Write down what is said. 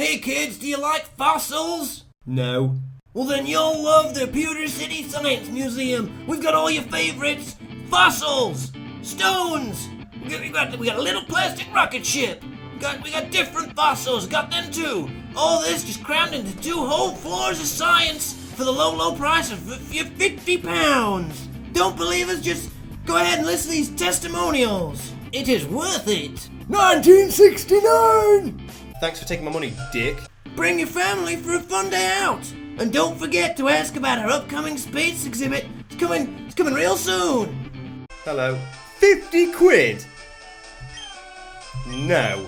Hey kids, do you like fossils? No. Well then you'll love the Pewter City Science Museum. We've got all your favorites. Fossils, stones. We got a little plastic rocket ship. We got different fossils, got them too. All this just crammed into 2 whole floors of science for the low price of £50. Don't believe us? Just go ahead and listen to these testimonials. It is worth it. 1969! Thanks for taking my money, dick. Bring your family for a fun day out. And don't forget to ask about our upcoming space exhibit. It's coming real soon. Hello. 50 quid? No.